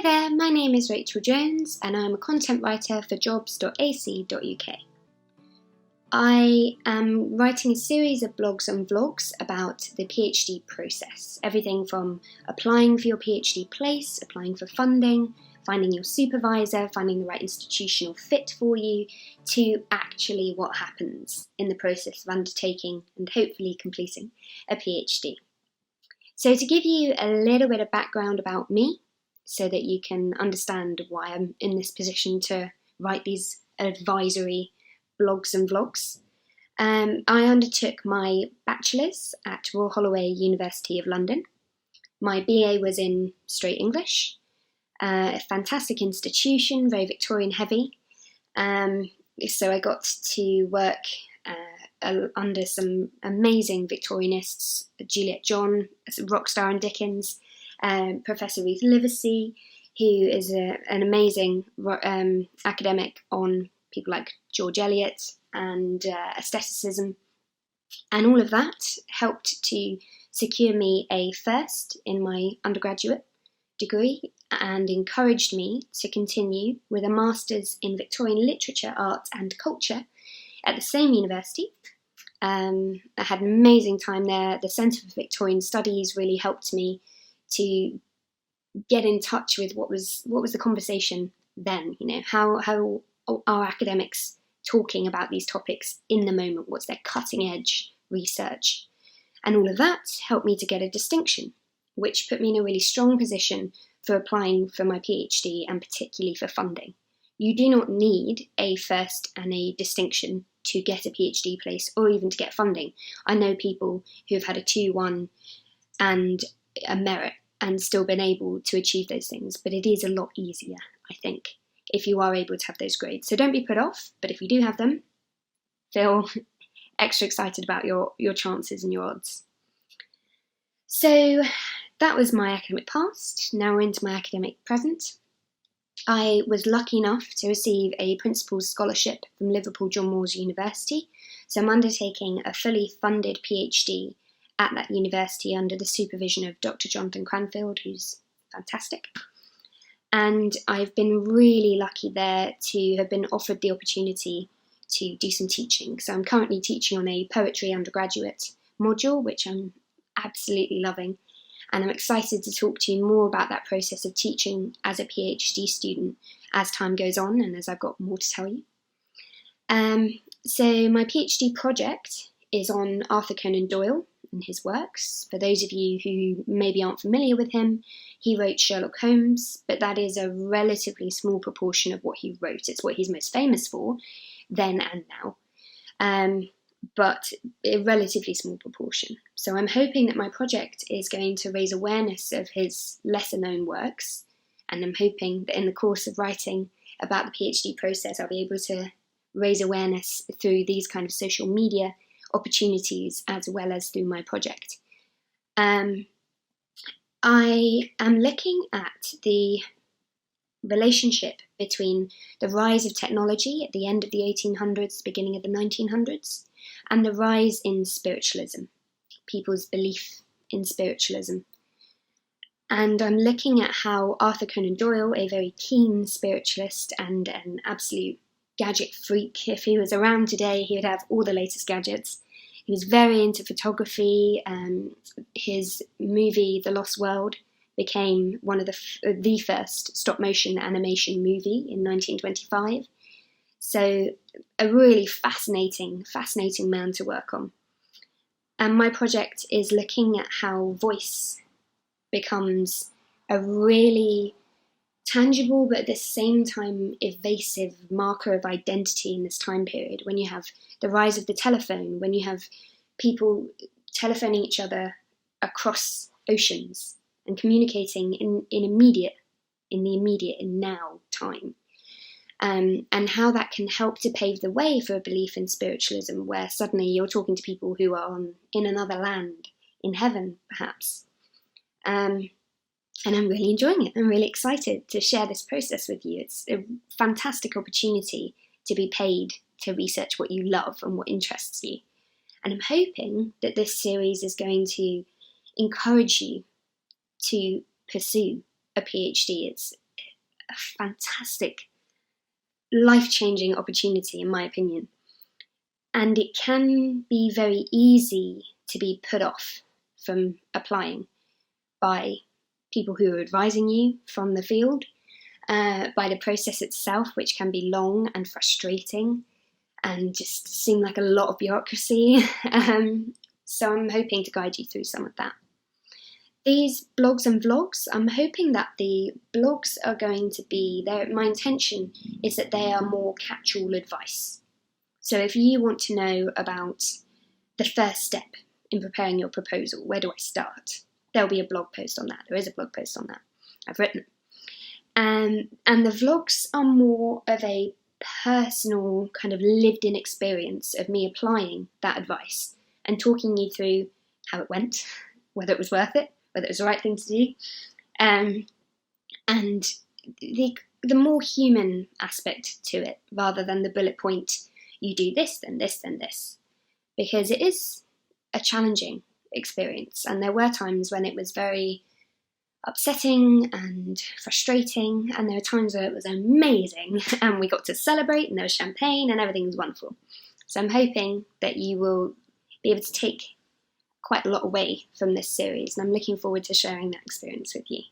Hi there, my name is Rachel Jones and I'm a content writer for jobs.ac.uk. I am writing a series of blogs and vlogs about the PhD process, everything from applying for your PhD place, applying for funding, finding your supervisor, finding the right institutional fit for you, to actually what happens in the process of undertaking and hopefully completing a PhD. So to give you a little bit of background about me, so that you can understand why I'm in this position to write these advisory blogs and vlogs. I undertook my bachelor's at Royal Holloway University of London. My BA was in straight English, a fantastic institution, very Victorian heavy. So I got to work under some amazing Victorianists, Juliet John, rock star and Dickens, Professor Ruth Livesey, who is an amazing academic on people like George Eliot and aestheticism. And all of that helped to secure me a first in my undergraduate degree and encouraged me to continue with a master's in Victorian literature, art and culture at the same university. I had an amazing time there. The Centre for Victorian Studies really helped me to get in touch with what was the conversation then. You know, how are academics talking about these topics in the moment? What's their cutting edge research? And all of that helped me to get a distinction, which put me in a really strong position for applying for my PhD and particularly for funding. You do not need a first and a distinction to get a PhD place or even to get funding. I know people who have had a 2-1 and a merit and still been able to achieve those things, but it is a lot easier, I think, if you are able to have those grades. So don't be put off, but if you do have them, feel extra excited about your chances and your odds. So that was my academic past. Now we're into my academic present. I was lucky enough to receive a principal's scholarship from Liverpool John Moores University, so I'm undertaking a fully funded PhD at that university under the supervision of Dr. Jonathan Cranfield, who's fantastic. And I've been really lucky there to have been offered the opportunity to do some teaching. So I'm currently teaching on a poetry undergraduate module, which I'm absolutely loving. And I'm excited to talk to you more about that process of teaching as a PhD student as time goes on and as I've got more to tell you. So my PhD project is on Arthur Conan Doyle and his works. For those of you who maybe aren't familiar with him, he wrote Sherlock Holmes, but that is a relatively small proportion of what he wrote. It's what he's most famous for, then and now. But a relatively small proportion. So I'm hoping that my project is going to raise awareness of his lesser known works, and I'm hoping that in the course of writing about the PhD process I'll be able to raise awareness through these kind of social media opportunities as well as through my project. I am looking at the relationship between the rise of technology at the end of the 1800s, beginning of the 1900s, and the rise in spiritualism, people's belief in spiritualism. And I'm looking at how Arthur Conan Doyle, a very keen spiritualist and an absolute gadget freak, if he was around today, he would have all the latest gadgets. He was very into photography. His movie, The Lost World, became one of the first stop-motion animation movie in 1925. So a really fascinating man to work on. And my project is looking at how voice becomes a really tangible but at the same time evasive marker of identity in this time period, when you have the rise of the telephone, when you have people telephoning each other across oceans and communicating in the immediate and now time. And how that can help to pave the way for a belief in spiritualism, where suddenly you're talking to people who are in another land, in heaven perhaps. And I'm really enjoying it. I'm really excited to share this process with you. It's a fantastic opportunity to be paid to research what you love and what interests you. And I'm hoping that this series is going to encourage you to pursue a PhD. a fantastic, life-changing opportunity, in my opinion. And it can be very easy to be put off from applying by people who are advising you from the field, by the process itself, which can be long and frustrating and just seem like a lot of bureaucracy. So I'm hoping to guide you through some of that. These blogs and vlogs, I'm hoping that the blogs are going to be, my intention is that they are more catch-all advice. So if you want to know about the first step in preparing your proposal, where do I start? There'll be a blog post on that. There is a blog post on that. I've written. And the vlogs are more of a personal kind of lived-in experience of me applying that advice and talking you through how it went, whether it was worth it, whether it was the right thing to do, and the more human aspect to it, rather than the bullet point, you do this, then this, then this. Because it is a challenging experience, and there were times when it was very upsetting and frustrating, and there were times where it was amazing, and we got to celebrate, and there was champagne, and everything was wonderful. So I'm hoping that you will be able to take quite a lot away from this series, and I'm looking forward to sharing that experience with you.